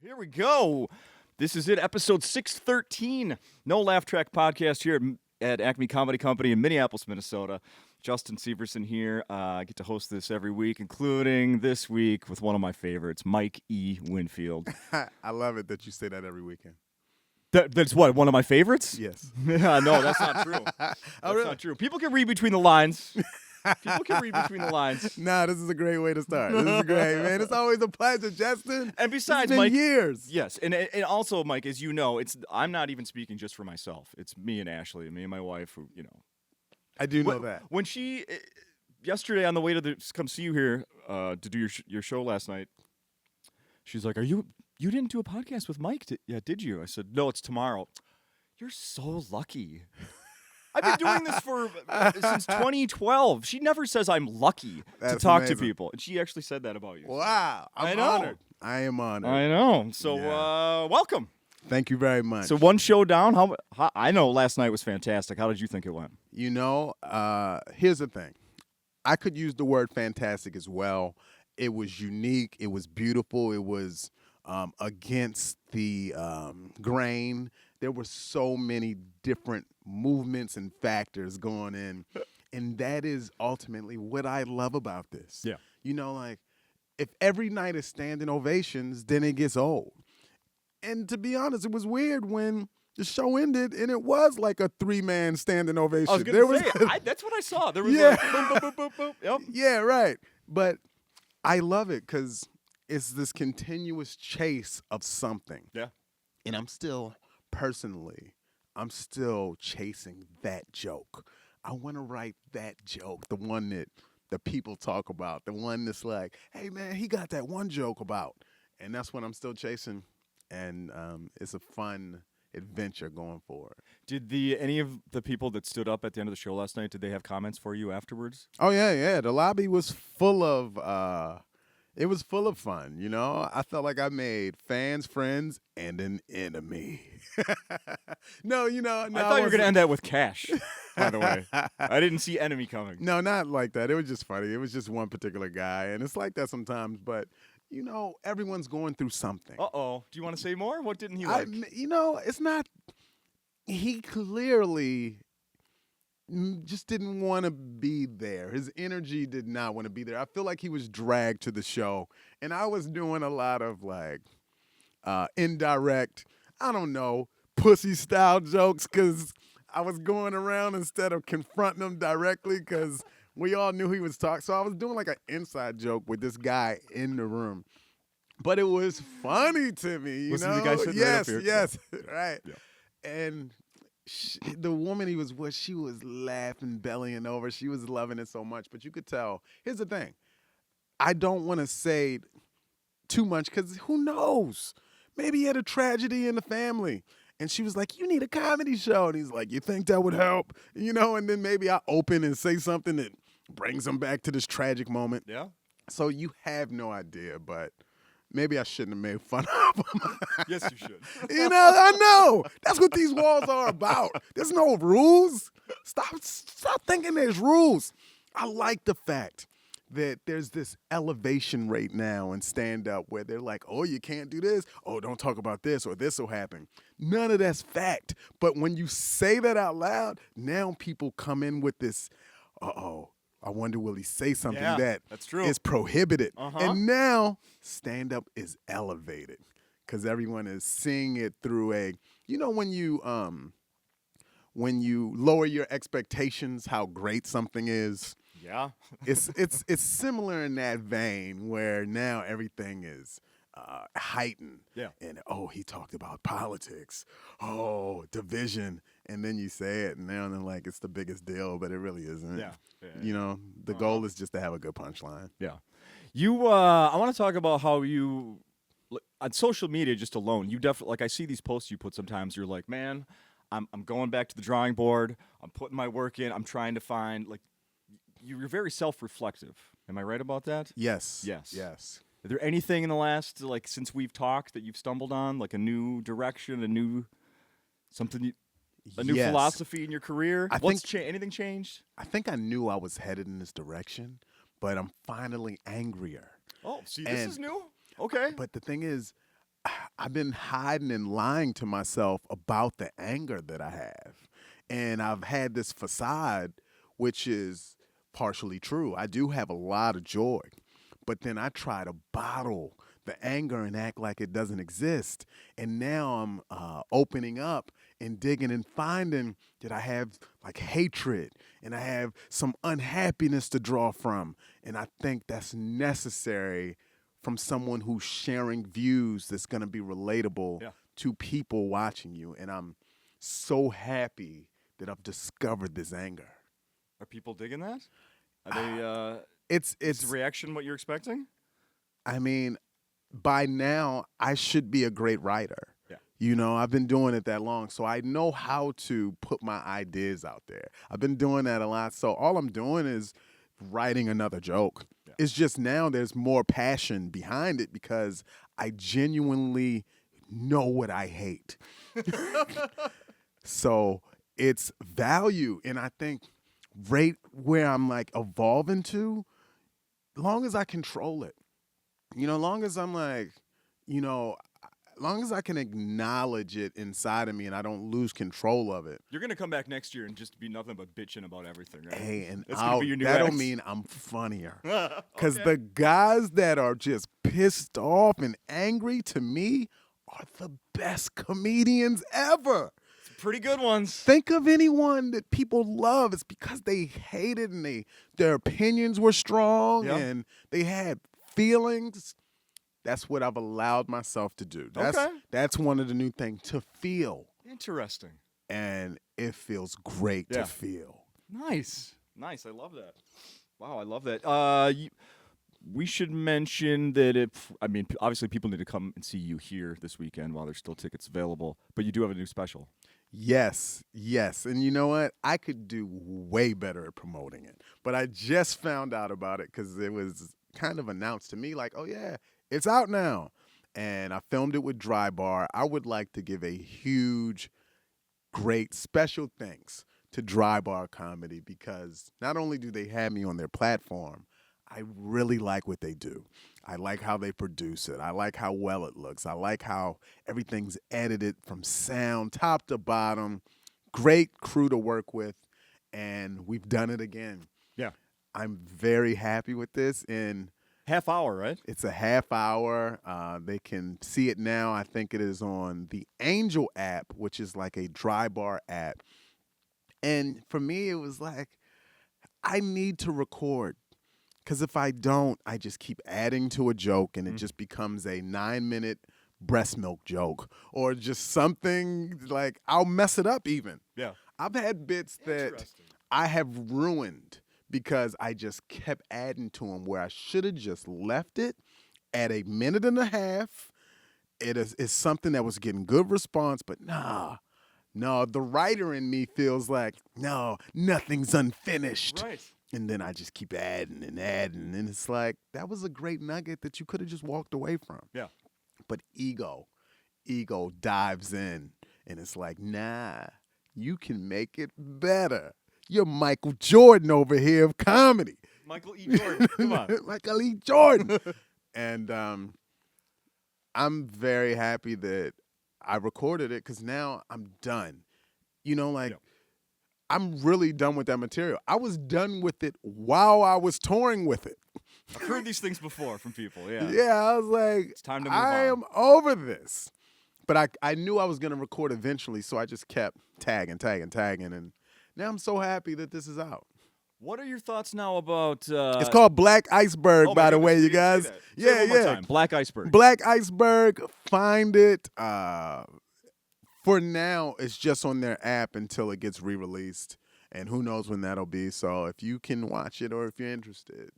Here we go. This is it, episode 613. No Laugh Track podcast here at Acme Comedy Company in Minneapolis, Minnesota. Justin Severson here. I get to host this every week, including this week with one of my favorites, Mike E. Winfield. I love it that you say that every weekend. That's what, one of my favorites? Yes. No, that's not true. That's really? not true. People can read between the lines. Nah, this is a great way to start. This is great, man. It's always a pleasure, Justin. And besides, it's been Mike, years. Yes, and also, Mike, as you know, I'm not even speaking just for myself. It's me and Ashley, me and my wife, who I do know that. When she yesterday on the way to come see you here to do your show last night, she's like, you didn't do a podcast with Mike? Did you? I said, no, it's tomorrow. You're so lucky. I've been doing this since 2012. She never says I'm lucky to talk amazing. to people. And she actually said that about you. Wow. I'm honored. I am honored. I know. So, welcome. Thank you very much. So, one show down. How I know last night was fantastic. How did you think it went? Here's the thing. I could use the word fantastic as well. It was unique. It was beautiful. It was against the grain. There were so many different movements and factors going in. And that is ultimately what I love about this. Yeah. If every night is standing ovations, then it gets old. And to be honest, it was weird when the show ended and it was like a 3-man standing ovation. I was going to say, that's what I saw. There was like boom, boom, boom, boom, boom. Yep. Yeah, right. But I love it because it's this continuous chase of something. Yeah. And I'm still chasing that joke. I want to write that joke, the one that the people talk about, the one that's like, hey, man, he got that one joke about. And that's what I'm still chasing. And it's a fun adventure going forward. Did any of the people that stood up at the end of the show last night, did they have comments for you afterwards? Oh, yeah. The lobby was full of fun, I felt like I made fans, friends, and an enemy. No, I thought you were going to end that with cash, by the way. I didn't see enemy coming. No, not like that. It was just funny. It was just one particular guy, and it's like that sometimes, but, everyone's going through something. Uh-oh. Do you want to say more? What didn't he like? It's not – he clearly – just didn't want to be there. His energy did not want to be there. I feel like he was dragged to the show, and I was doing a lot of indirect, I don't know, pussy-style jokes because I was going around instead of confronting him directly because we all knew he was talking. So I was doing like an inside joke with this guy in the room, but it was funny to me. Was he the guy sitting right up here? Yes, right. Yeah. And the woman he was with, she was laughing, bellying over. She was loving it so much, but you could tell. Here's the thing. I don't want to say too much because who knows? Maybe he had a tragedy in the family. And she was like, you need a comedy show. And he's like, you think that would help? And then maybe I open and say something that brings him back to this tragic moment. Yeah. So you have no idea, but maybe I shouldn't have made fun of him. Yes, you should. I know. That's what these walls are about. There's no rules. Stop thinking there's rules. I like the fact that there's this elevation right now in stand-up where they're like, oh, you can't do this. Oh, don't talk about this or this will happen. None of that's fact. But when you say that out loud, now people come in with this, I wonder will he say something that's true. is prohibited. Uh-huh. And now stand-up is elevated because everyone is seeing it through when you lower your expectations, how great something is. Yeah. It's similar in that vein where now everything is heightened. Yeah. And, he talked about politics. Oh, division. And then you say it, and now they're like, it's the biggest deal, but it really isn't. Yeah. The goal is just to have a good punchline. Yeah. I want to talk about how you, on social media just alone, you definitely, I see these posts you put sometimes, you're like, man, I'm going back to the drawing board. I'm putting my work in. I'm trying to find, you're very self-reflective. Am I right about that? Yes. Yes. Is there anything in the last, since we've talked that you've stumbled on, a new direction, a new philosophy in your career? Anything changed? I think I knew I was headed in this direction, but I'm finally angrier. Oh, see, this is new? Okay. But the thing is, I've been hiding and lying to myself about the anger that I have. And I've had this facade, which is partially true. I do have a lot of joy, but then I try to bottle the anger and act like it doesn't exist. And now I'm opening up and digging and finding that I have like hatred and I have some unhappiness to draw from. And I think that's necessary from someone who's sharing views that's going to be relatable Yeah. to people watching you. And I'm so happy that I've discovered this anger. Are people digging that? Are they? It's Is the reaction what you're expecting? I mean, by now I should be a great writer. Yeah. You know, I've been doing it that long, so I know how to put my ideas out there. I've been doing that a lot, so all I'm doing is writing another joke. Yeah. It's just now there's more passion behind it because I genuinely know what I hate. So it's value, and I think right where I'm like evolving to, long as I control it, long as I'm like, long as I can acknowledge it inside of me and I don't lose control of it. You're gonna come back next year and just be nothing but bitching about everything, right? Hey, and That's gonna be your new that'll act. mean I'm funnier. Because Okay. the guys that are just pissed off and angry to me are the best comedians ever. Pretty good ones. Think of anyone that people love. It's because they hated and their opinions were strong Yeah. and they had feelings. That's what I've allowed myself to do. That's one of the new things, to feel. Interesting. And it feels great Yeah. to feel. Nice. I love that. Wow, I love that. We should mention that obviously people need to come and see you here this weekend while there's still tickets available. But you do have a new special. Yes. And you know what? I could do way better at promoting it. But I just found out about it because it was kind of announced to me like, oh, yeah, it's out now. And I filmed it with Dry Bar. I would like to give a huge, great, special thanks to Dry Bar Comedy because not only do they have me on their platform, I really like what they do. I like how they produce it. I like how well it looks. I like how everything's edited from sound, top to bottom. Great crew to work with, and we've done it again. Yeah. I'm very happy with this, and Half hour, right? it's a half hour. They can see it now. I think it is on the Angel app, which is like a Dry Bar app. And for me, it was like, I need to record. Because if I don't, I just keep adding to a joke and it just becomes a 9-minute breast milk joke or just something like I'll mess it up even. Yeah. I've had bits that Interesting. I have ruined because I just kept adding to them where I should have just left it at a minute and a half. It's something that was getting good response, but no, the writer in me feels like, no, nothing's unfinished. Right. And then I just keep adding and adding. And it's like, that was a great nugget that you could have just walked away from. Yeah. But ego dives in. And it's like, nah, you can make it better. You're Michael Jordan over here of comedy. Michael E. Jordan. Come on. Michael E. Jordan. And I'm very happy that I recorded it because now I'm done. Yeah. I'm really done with that material. I was done with it while I was touring with it. I've heard these things before from people. Yeah. Yeah, I was like, It's time to move I on. am over this. But I knew I was going to record eventually, so I just kept tagging. And now I'm so happy that this is out. What are your thoughts now about? It's called Black Iceberg, oh my by the goodness, way, we you didn't guys. say that. Say it one more time. Black Iceberg. Black Iceberg, find it. For now, it's just on their app until it gets re-released. And who knows when that'll be. So if you can watch it or if you're interested.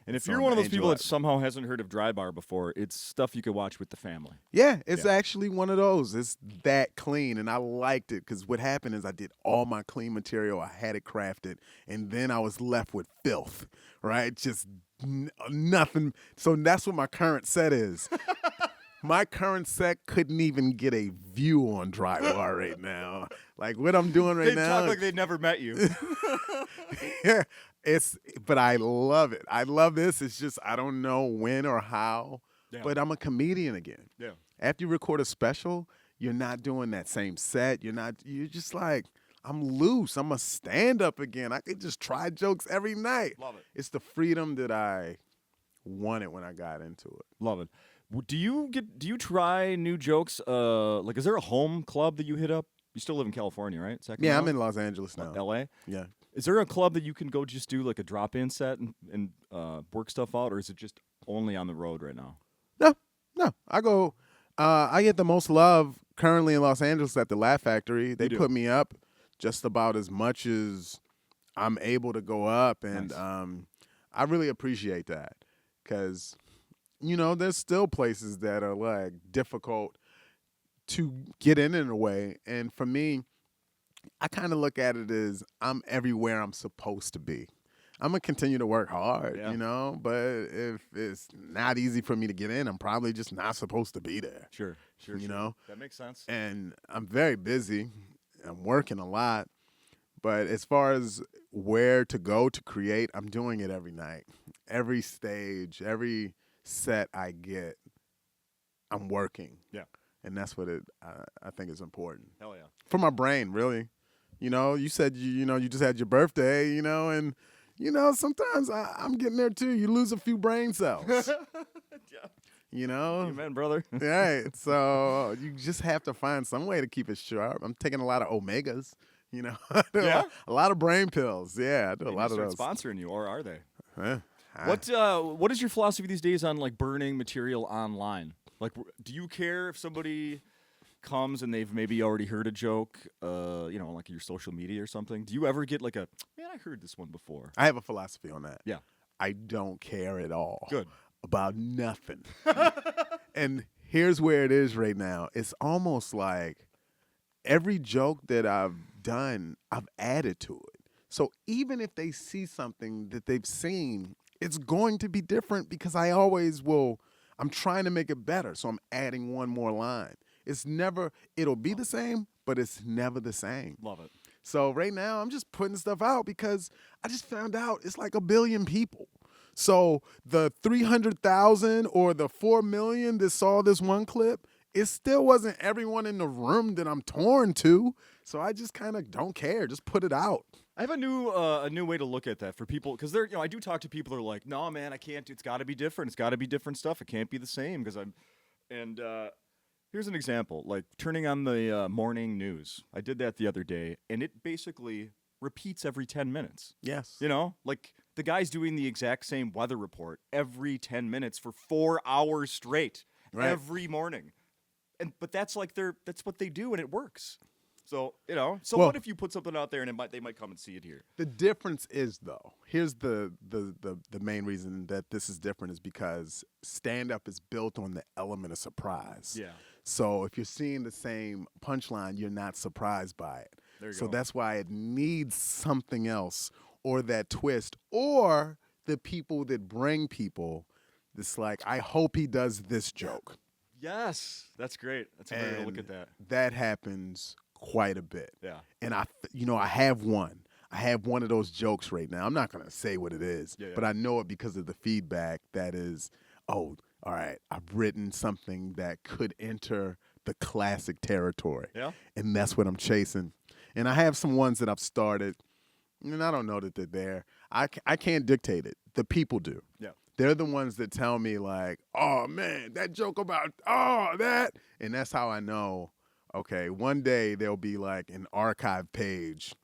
And if it's you're on one of the those Angel people app. that somehow hasn't heard of Dry Bar before, it's stuff you could watch with the family. Yeah, it's Yeah. actually one of those. It's that clean, and I liked it because what happened is I did all my clean material. I had it crafted, and then I was left with filth, right? Just nothing. So that's what my current set is. My current set couldn't even get a view on Dry Bar right now. Like what I'm doing right They now. talk like they'd never met you. Yeah, but I love it. I love this. It's just I don't know when or how, Yeah. but I'm a comedian again. Yeah. After you record a special, you're not doing that same set. You're just like, I'm loose. I'm a stand-up again. I could just try jokes every night. Love it. It's the freedom that I wanted when I got into it. Love it. Do you try new jokes? Like, is there a home club that you hit up? You still live in California, right? Yeah, Sacramento? I'm in Los Angeles now. L.A. Yeah. Is there a club that you can go just do like a drop-in set and work stuff out, or is it just only on the road right now? No. I go. I get the most love currently in Los Angeles at the Laugh Factory. They put me up just about as much as I'm able to go up, and Nice. I really appreciate that because there's still places that are like difficult to get in a way, and for me, I kind of look at it as I'm everywhere I'm supposed to be. I'm gonna continue to work hard, Yeah. but if it's not easy for me to get in, I'm probably just not supposed to be there. Sure. That makes sense. And I'm very busy. I'm working a lot, but as far as where to go to create, I'm doing it every night, every stage, every set I get, I'm working. Yeah. And that's what I think is important Hell yeah. for my brain, really. You said you just had your birthday, and sometimes I'm getting there too. You lose a few brain cells. Amen, brother. Right. So you just have to find some way to keep it sharp. I'm taking a lot of omegas, I do Yeah? a lot of brain pills. Yeah, I do a lot of Start those. sponsoring you, or are they? Huh? What is your philosophy these days on like burning material online? Like, do you care if somebody comes and they've maybe already heard a joke, like your social media or something? Do you ever get like a, man, I heard this one before? I have a philosophy on that. Yeah. I don't care at all. Good. About nothing. And here's where it is right now. It's almost like every joke that I've done, I've added to it. So even if they see something that they've seen, it's going to be different because I always will. I'm trying to make it better. So I'm adding one more line. It'll be the same, but it's never the same. Love it. So right now I'm just putting stuff out because I just found out it's like 1 billion people. So the 300,000 or the 4 million that saw this one clip, it still wasn't everyone in the room that I'm torn to. So I just kind of don't care. Just put it out. I have a new way to look at that for people, because I do talk to people that are like, no, man, I can't. It's got to be different. It's got to be different stuff. It can't be the same here's an example, like turning on the morning news. I did that the other day, and it basically repeats every 10 minutes. Yes. Like the guy's doing the exact same weather report every 10 minutes for 4 hours straight every morning. But that's like that's what they do, and it works. So, what if you put something out there and they might come and see it here? The difference is, though, here's the main reason that this is different is because stand-up is built on the element of surprise. Yeah. So if you're seeing the same punchline, you're not surprised by it. There you So go. that's why it needs something else, or that twist, or the people that bring people. It's like, I hope he does this joke. Yes. That's great. That's a great way to look at that. That happens quite a bit. Yeah. And I have one. I have one of those jokes right now. I'm not going to say what it is, but I know it because of the feedback that is, oh, all right, I've written something that could enter the classic territory. Yeah. And that's what I'm chasing. And I have some ones that I've started, and I don't know that they're there. I can't dictate it. The people do. Yeah. They're the ones that tell me like, oh, man, that joke about, that. And that's how I know, okay, one day there'll be like an archive page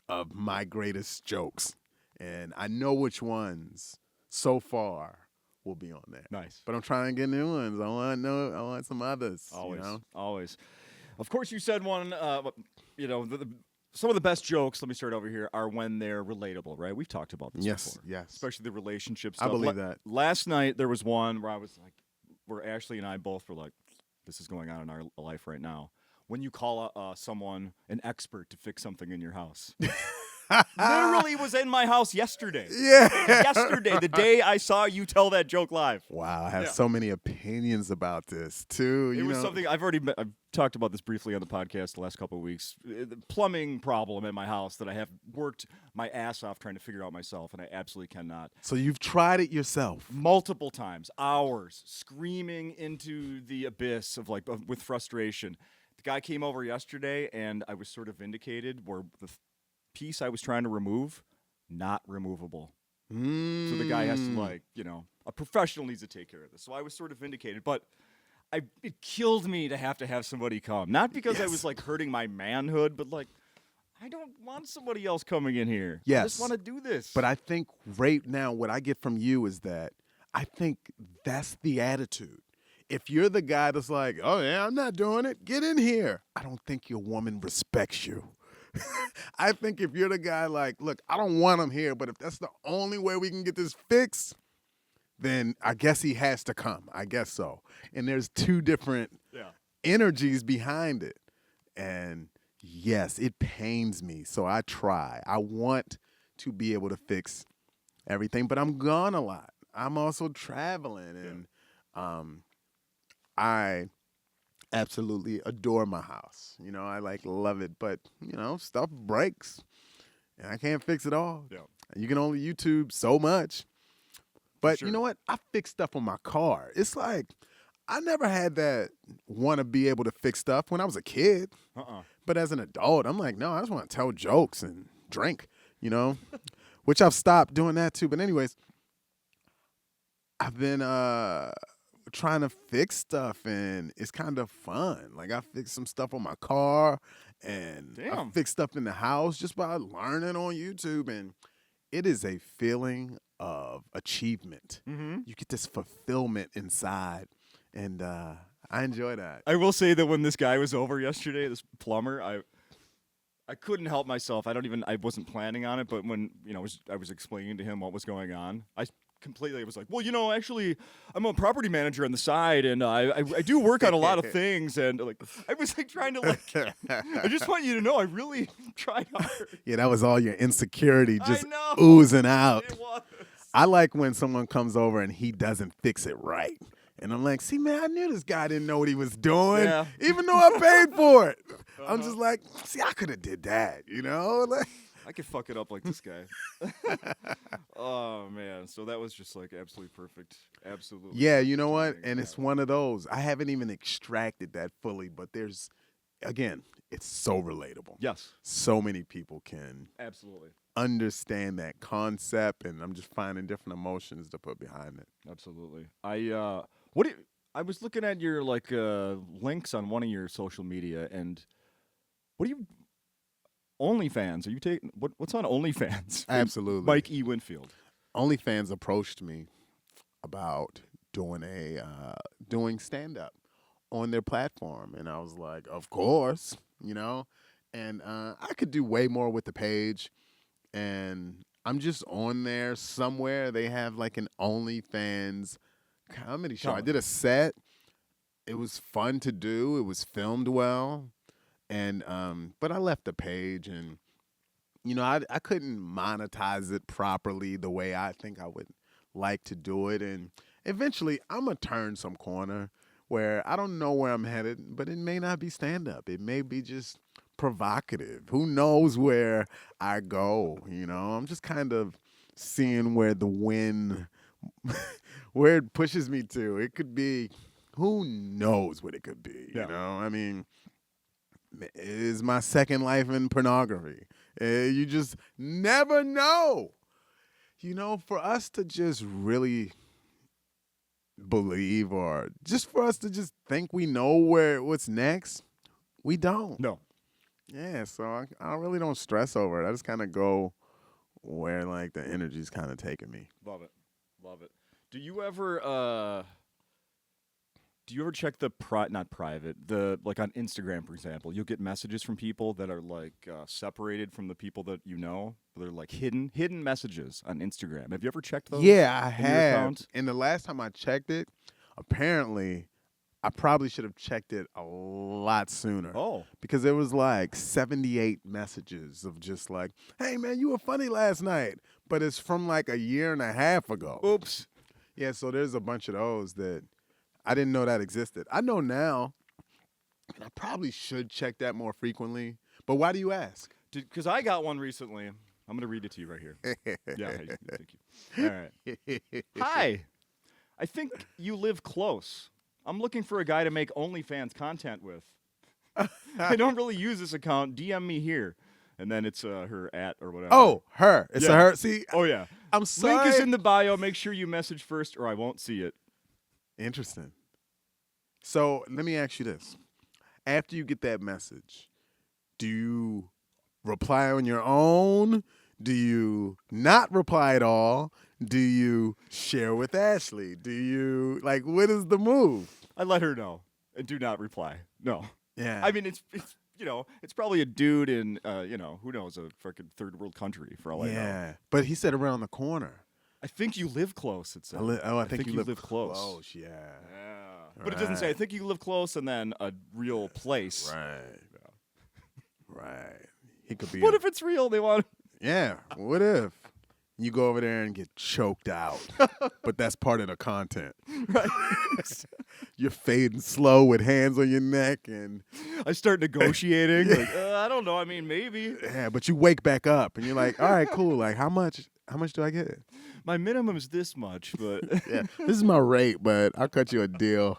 of my greatest jokes. And I know which ones so far will be on there. Nice. But I'm trying to get new ones. I want some others. Always. Of course, you said one, some of the best jokes, let me start over here, are when they're relatable, right? We've talked about this before. Yes. Especially the relationship stuff. I believe that. Last night, there was one where I was like, where Ashley and I both were like, this is going on in our life right now. When you call someone an expert to fix something in your house. literally was in my house yesterday. Yeah. Yesterday, the day I saw you tell that joke live. Wow, I have Yeah. so many opinions about this too. It was something I've talked about this briefly on the podcast the last couple of weeks. The plumbing problem at my house that I have worked my ass off trying to figure out myself, and I absolutely cannot. So you've tried it yourself. Multiple times, hours, screaming into the abyss of with frustration. The guy came over yesterday, and I was sort of vindicated where the piece I was trying to remove, not removable. So the guy has to a professional needs to take care of this. So I was sort of vindicated, but it killed me to have somebody come. Not because I was hurting my manhood, but I don't want somebody else coming in here. Yes. I just want to do this. But I think right now what I get from you is that I think that's the attitude. If you're the guy that's like, oh yeah, I'm not doing it, get in here. I don't think your woman respects you. I think if you're the guy like, look, I don't want him here, but if that's the only way we can get this fixed, then I guess he has to come. I guess so. And there's two different energies behind it. And yes, it pains me. So I try. I want to be able to fix everything, but I'm gone a lot. I'm also traveling, and I absolutely adore my house. I love it, but stuff breaks, and I can't fix it all. Yeah. You can only YouTube so much. But Sure. you know what? I fix stuff on my car. It's like I never had that want to be able to fix stuff when I was a kid. But as an adult, I'm like, no, I just want to tell jokes and drink, which I've stopped doing that too. But anyways, I've been trying to fix stuff, and it's kind of fun. I fixed some stuff on my car, and I fixed stuff in the house just by learning on YouTube, and it is a feeling of achievement. You get this fulfillment inside, and I enjoy that. I will say that when this guy was over yesterday, this plumber, I couldn't help myself. I wasn't planning on it, but when I was explaining to him what was going on, I was like, well, actually, I'm a property manager on the side, and I do work on a lot of things, and I was trying to I just want you to know I really tried hard. Yeah, that was all your insecurity just I know. oozing out. It was. I like when someone comes over and he doesn't fix it right. And I'm like, see, man, I knew this guy didn't know what he was doing, even though I paid for it. I'm just like, see, I could have did that, I could fuck it up like this guy. Oh, man. So that was just absolutely perfect. Absolutely. Yeah, you know what? And it's one of those. I haven't even extracted that fully, but again, it's so relatable. Yes. So many people can Absolutely. understand that concept, and I'm just finding different emotions to put behind it. Absolutely. I was looking at your links on one of your social media, and what do you OnlyFans? Are you taking what's on OnlyFans? Absolutely. Mike E. Winfield. OnlyFans approached me about doing stand-up on their platform, and I was like, of course, and I could do way more with the page, and I'm just on there somewhere. They have an OnlyFans comedy show. I did a set. It was fun to do. It was filmed well. And but I left the page, and I couldn't monetize it properly the way I think I would like to do it. And eventually, I'm gonna turn some corner where I don't know where I'm headed, but it may not be stand up. It may be just provocative. Who knows where I go? I'm just kind of seeing where the wind, where it pushes me to. It could be, who knows what it could be? I mean. It is my second life in pornography. You just never know. For us to just really believe, or just for us to just think we know what's next, we don't. No. Yeah, so I really don't stress over it. I just kind of go where the energy's kind of taking me. Love it. Love it. Do you ever check the not private, on Instagram, for example, you'll get messages from people that are separated from the people that they're hidden messages on Instagram. Have you ever checked those? Yeah, I have. And the last time I checked it, apparently I probably should have checked it a lot sooner. Oh. Because there was like 78 messages of just like, hey, man, you were funny last night. But it's from like a year and a half ago. Oops. Yeah, so there's a bunch of those that I didn't know that existed. I know now, and I probably should check that more frequently. But why do you ask? Because I got one recently. I'm going to read it to you right here. Yeah, thank you. All right. Hi. I think you live close. I'm looking for a guy to make OnlyFans content with. I don't really use this account. DM me here. And then it's her @ or whatever. Oh, her. It's a her. See, oh, yeah. I'm sorry. Link is in the bio. Make sure you message first or I won't see it. Interesting. So let me ask you this. After you get that message, do you reply on your own? Do you not reply at all? Do you share with Ashley? Do you, like, what is the move? I let her know and do not reply. No. Yeah. I mean, it's it's probably a dude in, who knows, a freaking third world country for all I know. Yeah. But he said around the corner. I think you live close, it said. I think you live close. Yeah. Yeah. But it doesn't say, I think you live close and then a real place. Right. Yeah. Right. He could be. What if it's real? They want. Yeah. What if you go over there and get choked out? But that's part of the content. Right. You're fading slow with hands on your neck, and I start negotiating. Like, I don't know. I mean, maybe. Yeah, but you wake back up and you're like, all right, cool. Like, how much do I get? My minimum is this much, but Yeah, this is my rate, but I'll cut you a deal.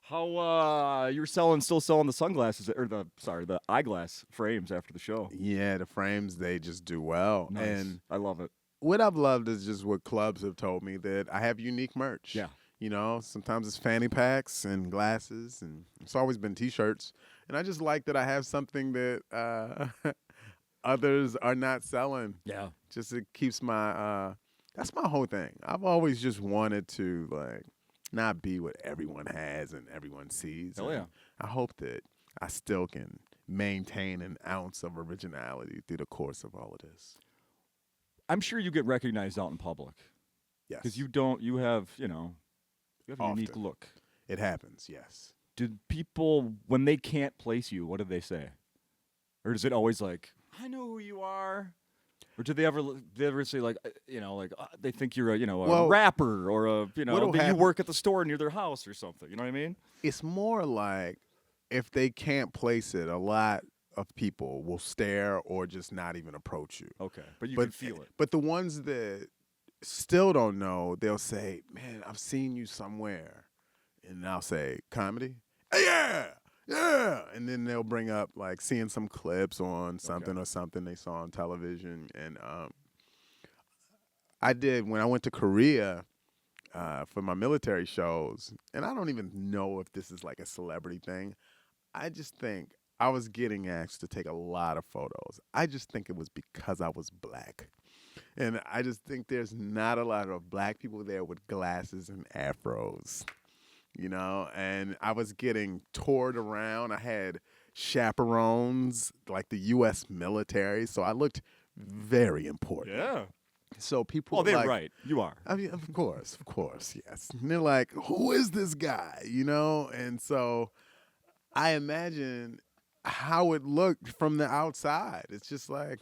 how you're still selling the sunglasses or the eyeglass frames after the show. Yeah, the frames, they just do well. Nice. And I love it. what I've loved is just what clubs have told me, that I have unique merch. Yeah. You know, sometimes it's fanny packs and glasses, and it's always been T-shirts. And I just like that I have something that others are not selling. Yeah. Just it keeps my that's my whole thing. I've always just wanted to, like, not be what everyone has and everyone sees. Hell yeah. I hope that I still can maintain an ounce of originality through the course of all of this. I'm sure you get recognized out in public. Yes. Because you have a unique Often. look. It happens, yes. Did people, when they can't place you, what do they say? Or is it always like, I know who you are? Or do they ever say like, they think you're a rapper or that you work at the store near their house or something? You know what I mean? It's more like if they can't place it, a lot of people will stare or just not even approach you. Okay, but you can feel it. But the ones that still don't know, they'll say, man, I've seen you somewhere. And I'll say, comedy? Yeah. And then they'll bring up, like, seeing some clips on something or something they saw on television. And I did, when I went to Korea for my military shows, and I don't even know if this is like a celebrity thing. I just think I was getting asked to take a lot of photos. I just think it was because I was black. And I just think there's not a lot of black people there with glasses and afros, and I was getting toured around. I had chaperones, like the U.S. military, so I looked very important. Yeah. So people they're like, right. You are. I mean, of course, yes. And they're like, who is this guy, And so I imagine how it looked from the outside. It's just like,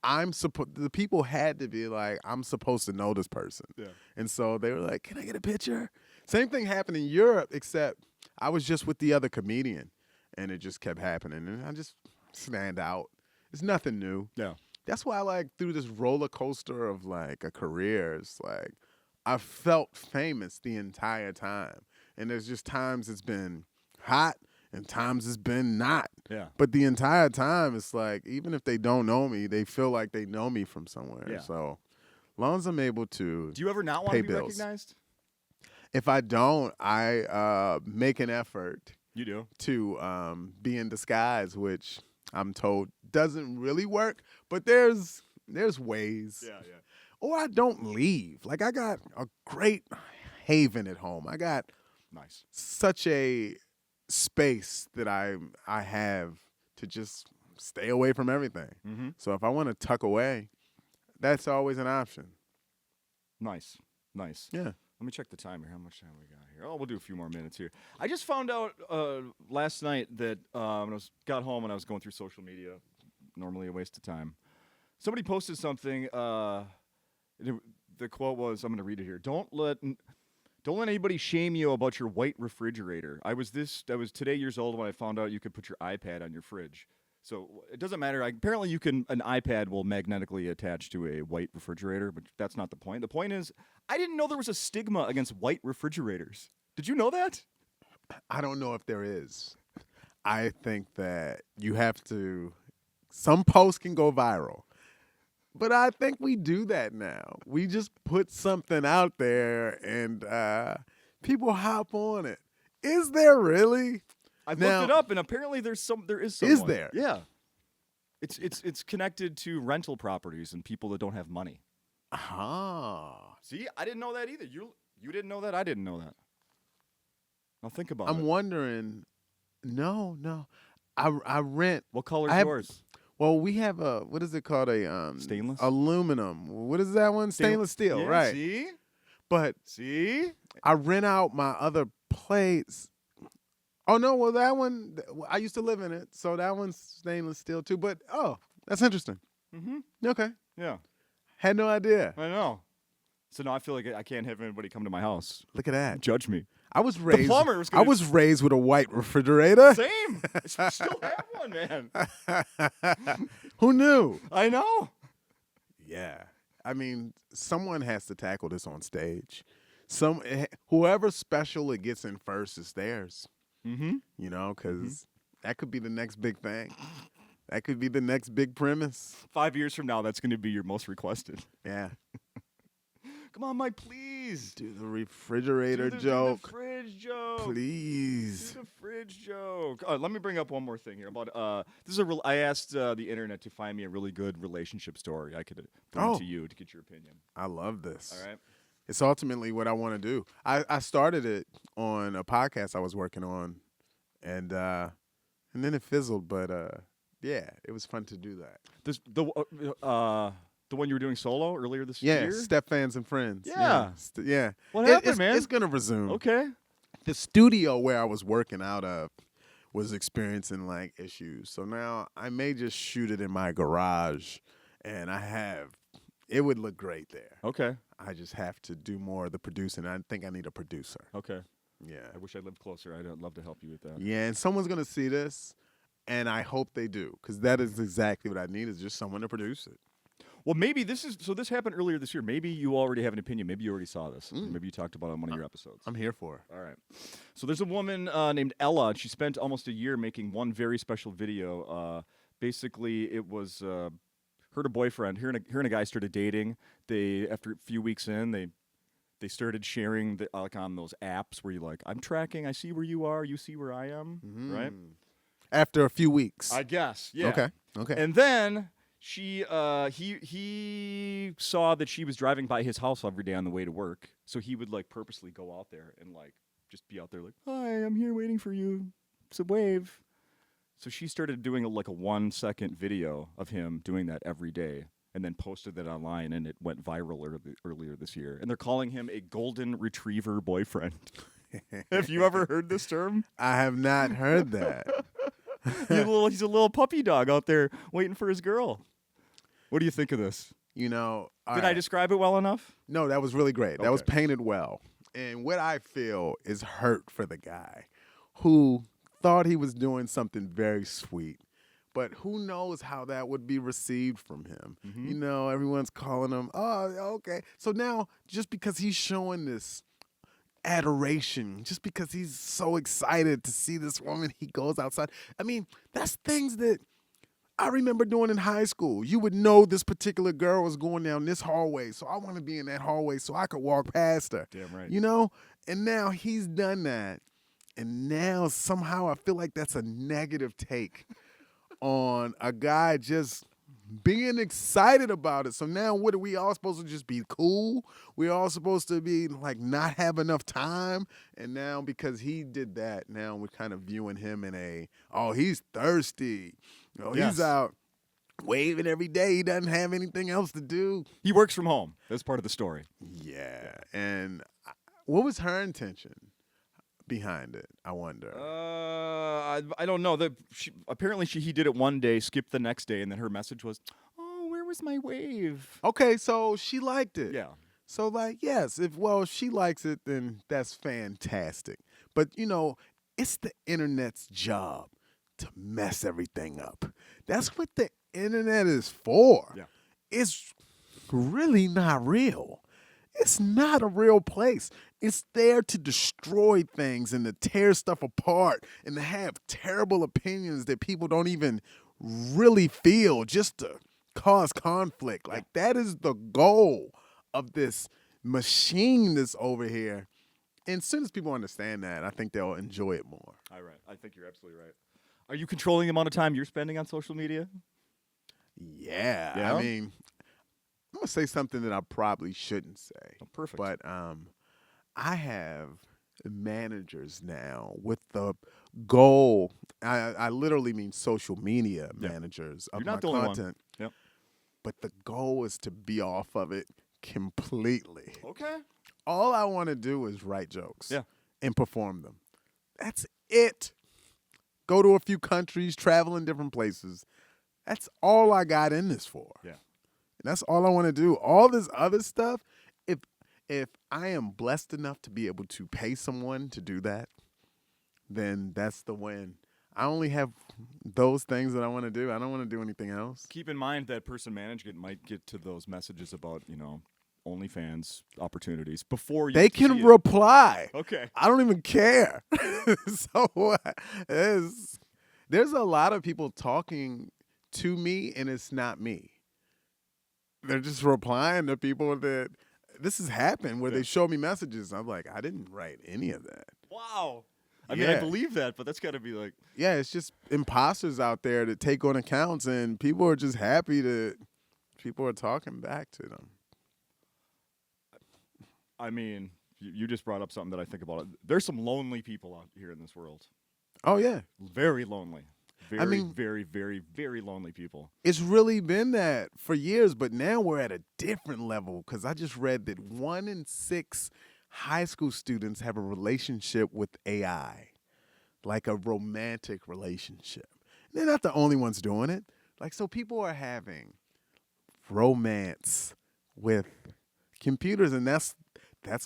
the people had to be like, I'm supposed to know this person. Yeah. And so they were like, can I get a picture? Same thing happened in Europe, except I was just with the other comedian, and it just kept happening. And I just stand out. It's nothing new. Yeah. That's why I like through this roller coaster of like a career, it's like I felt famous the entire time. And there's just times it's been hot and times it's been not. Yeah. But the entire time, it's like, even if they don't know me, they feel like they know me from somewhere. Yeah. So as long as I'm able to Do you ever not want pay to be bills. recognized? If I don't, I make an effort You do. to be in disguise, which I'm told doesn't really work, but there's ways. Yeah. Or I don't leave. Like, I got a great haven at home. I got Nice. such a space that I have to just stay away from everything. Mm-hmm. So if I want to tuck away, that's always an option. Nice. Yeah. Let me check the timer. How much time we got here? Oh, we'll do a few more minutes here. I just found out last night that when I got home and I was going through social media, normally a waste of time. Somebody posted something. The quote was, I'm going to read it here. Don't let anybody shame you about your white refrigerator. I was today years old when I found out you could put your iPad on your fridge. So it doesn't matter. Apparently, an iPad will magnetically attach to a white refrigerator, but that's not the point. The point is, I didn't know there was a stigma against white refrigerators. Did you know that? I don't know if there is. I think that you have to. Some posts can go viral, but I think we do that now. We just put something out there, and people hop on it. Is there really? I looked it up, and apparently there is someone. Is there? Yeah. It's connected to rental properties and people that don't have money. Ah. See, I didn't know that either. You didn't know that. I didn't know that. Now think about it. I'm wondering. No. I rent. What color is yours? Well, we have what is it called? Stainless? Aluminum. What is that one? Stainless steel, yeah, right. See? But I rent out my other place. Oh, no, well, that one, I used to live in it, so that one's stainless steel too. But, that's interesting. Mm-hmm. Okay. Yeah. Had no idea. I know. So now I feel like I can't have anybody come to my house. Look at that. Judge me. I was raised. The plumber was I was raised with a white refrigerator. Same. I still have one, man. Who knew? I know. Yeah. I mean, someone has to tackle this on stage. Whoever special it gets in first is theirs. Mm-hmm. You know, because that could be the next big thing. That could be the next big premise. 5 years from now, that's going to be your most requested. Yeah. Come on, Mike, please. Do the refrigerator joke. Do the fridge joke. Please. Do the fridge joke. Let me bring up one more thing here. I asked the internet to find me a really good relationship story I could bring to you to get your opinion. I love this. All right. It's ultimately what I want to do. I started it on a podcast I was working on, and then it fizzled. But yeah, it was fun to do that. The one you were doing solo earlier this year? Yeah, Step Fans and Friends. Yeah. Yeah. What happened, man? It's going to resume. Okay. The studio where I was working out of was experiencing like issues. So now I may just shoot it in my garage, and it would look great there. Okay. I just have to do more of the producing. I think I need a producer. Okay. Yeah. I wish I lived closer. I'd love to help you with that. Yeah, and someone's going to see this, and I hope they do, because that is exactly what I need, is just someone to produce it. Well, maybe this happened earlier this year. Maybe you already have an opinion. Maybe you already saw this. Maybe you talked about it on one of your episodes. I'm here for it. All right. So there's a woman named Ella, and she spent almost a year making one very special video. Basically, it was her and a boyfriend. Her and a guy started dating. After a few weeks in, they started sharing like on those apps where you like, I'm tracking. I see where you are. You see where I am. Right. After a few weeks. I guess. Yeah. Okay. And then he saw that she was driving by his house every day on the way to work, so he would like purposely go out there and like just be out there like, hi, I'm here waiting for you, so wave. So she started doing a 1-second video of him doing that every day, and then posted that online, and it went viral earlier this year. And they're calling him a golden retriever boyfriend. Have you ever heard this term? I have not heard that. He's a little puppy dog out there waiting for his girl. What do you think of this? Did I describe it well enough? No, that was really great. Okay. That was painted well. And what I feel is hurt for the guy who thought he was doing something very sweet, but who knows how that would be received from him. Mm-hmm. Everyone's calling him, oh, okay. So now, just because he's showing this adoration, just because he's so excited to see this woman, he goes outside. I mean, that's things that I remember doing in high school. You would know this particular girl was going down this hallway, so I want to be in that hallway so I could walk past her. Damn right. And now he's done that. And now somehow I feel like that's a negative take on a guy just being excited about it. So now what are we all supposed to just be cool? We're all supposed to be like not have enough time. And now because he did that, now we're kind of viewing him in he's thirsty. Yes. He's out waving every day. He doesn't have anything else to do. He works from home. That's part of the story. Yeah. And What was her intention behind it? I wonder. I don't know. Apparently he did it one day, skipped the next day, and then her message was, "Oh, where was my wave?" Okay, so she liked it. Yeah. So like, yes, if she likes it, then that's fantastic. But it's the internet's job to mess everything up. That's what the internet is for. Yeah. It's really not real. It's not a real place. It's there to destroy things and to tear stuff apart and to have terrible opinions that people don't even really feel, just to cause conflict. Like, that is the goal of this machine that's over here. And as soon as people understand that, I think they'll enjoy it more. I think you're absolutely right. Are you controlling the amount of time you're spending on social media? Yeah. Yeah? I mean, I'm going to say something that I probably shouldn't say. Oh, perfect. But I have managers now with the goal. I literally mean social media managers of You're not my the only one. content. Yep. But the goal is to be off of it completely. Okay. All I want to do is write jokes and perform them. That's it. Go to a few countries, travel in different places. That's all I got in this for. Yeah. And that's all I want to do. All this other stuff, if I am blessed enough to be able to pay someone to do that, then that's the win. I only have those things that I want to do. I don't want to do anything else. Keep in mind that person managing it might get to those messages about, OnlyFans opportunities before you They can see it. reply. Okay. I don't even care. So there's a lot of people talking to me, and it's not me. They're just replying to people that this has happened where they show me messages. I'm like, I didn't write any of that. Wow. I mean, I believe that, but that's got to be like... Yeah, it's just imposters out there that take on accounts, and people are just happy that people are talking back to them. I mean, you just brought up something that I think about. There's some lonely people out here in this world. Oh, yeah. Very lonely. Very, I mean, very, very, very lonely people. It's really been that for years, but now we're at a different level because I just read that 1 in 6 high school students have a relationship with AI, like a romantic relationship. They're not the only ones doing it. Like, so people are having romance with computers, and that's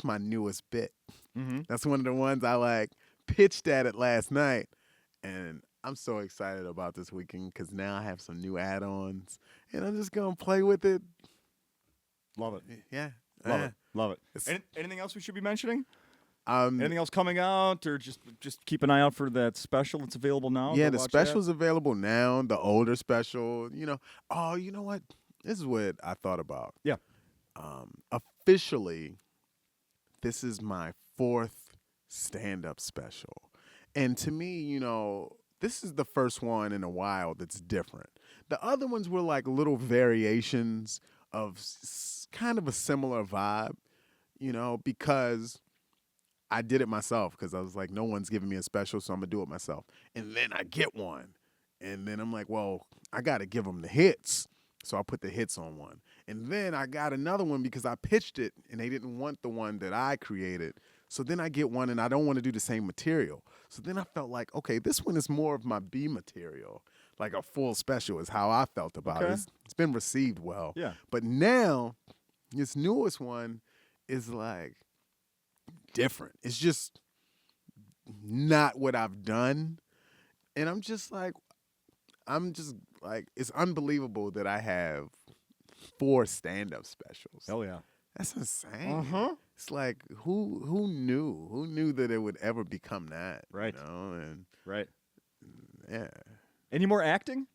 my newest bit. Mm-hmm. That's one of the ones I pitched at it last night, and I'm so excited about this weekend because now I have some new add-ons, and I'm just gonna play with it. Love it. Yeah, Love it. Anything else we should be mentioning? Um, Anything else coming out, or just keep an eye out for that special that's available now? yeah, Go the watch special's available now. The older special, Oh, you know what? This is what I thought about. Yeah. Officially, this is my 4th stand-up special, and to me, this is the first one in a while that's different. The other ones were like little variations of kind of a similar vibe, because I did it myself because I was like, no one's giving me a special, so I'm going to do it myself. And then I get one. And then I'm like, well, I got to give them the hits. So I put the hits on one. And then I got another one because I pitched it and they didn't want the one that I created. So then I get one and I don't want to do the same material. So then I felt like, okay, this one is more of my B material. Like a full special is how I felt about it. It's been received well. Yeah. But now, this newest one is like different. It's just not what I've done. And I'm just like, it's unbelievable that I have 4 stand-up specials. Hell yeah. That's insane. It's like, who knew? Who knew that it would ever become that? Right. And Right. yeah. Any more acting?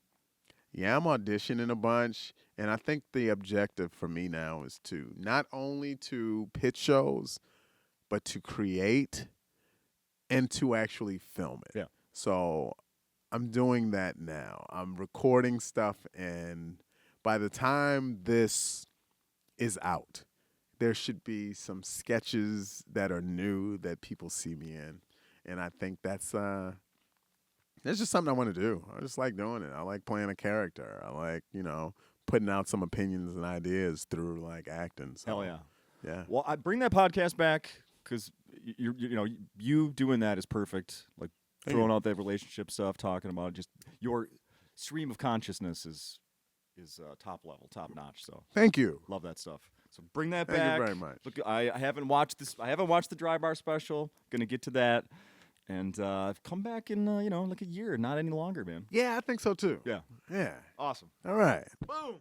Yeah, I'm auditioning a bunch. And I think the objective for me now is to not only to pitch shows, but to create and to actually film it. Yeah. So I'm doing that now. I'm recording stuff, and by the time this is out, there should be some sketches that are new that people see me in. And I think that's just something I want to do. I just like doing it. I like playing a character. I like, putting out some opinions and ideas through like acting. So, Hell yeah. yeah. Well, I bring that podcast back. because you doing that is perfect. Like Thank throwing you. out that relationship stuff, talking about just your stream of consciousness is top level, top notch. So Thank you. love that stuff. So bring that Thank you back. very much. Look, I haven't watched this. I haven't watched the Dry Bar special. Gonna get to that. And I've come back in like a year, not any longer, man. Yeah, I think so too. Yeah. Yeah. Awesome. All right. Boom.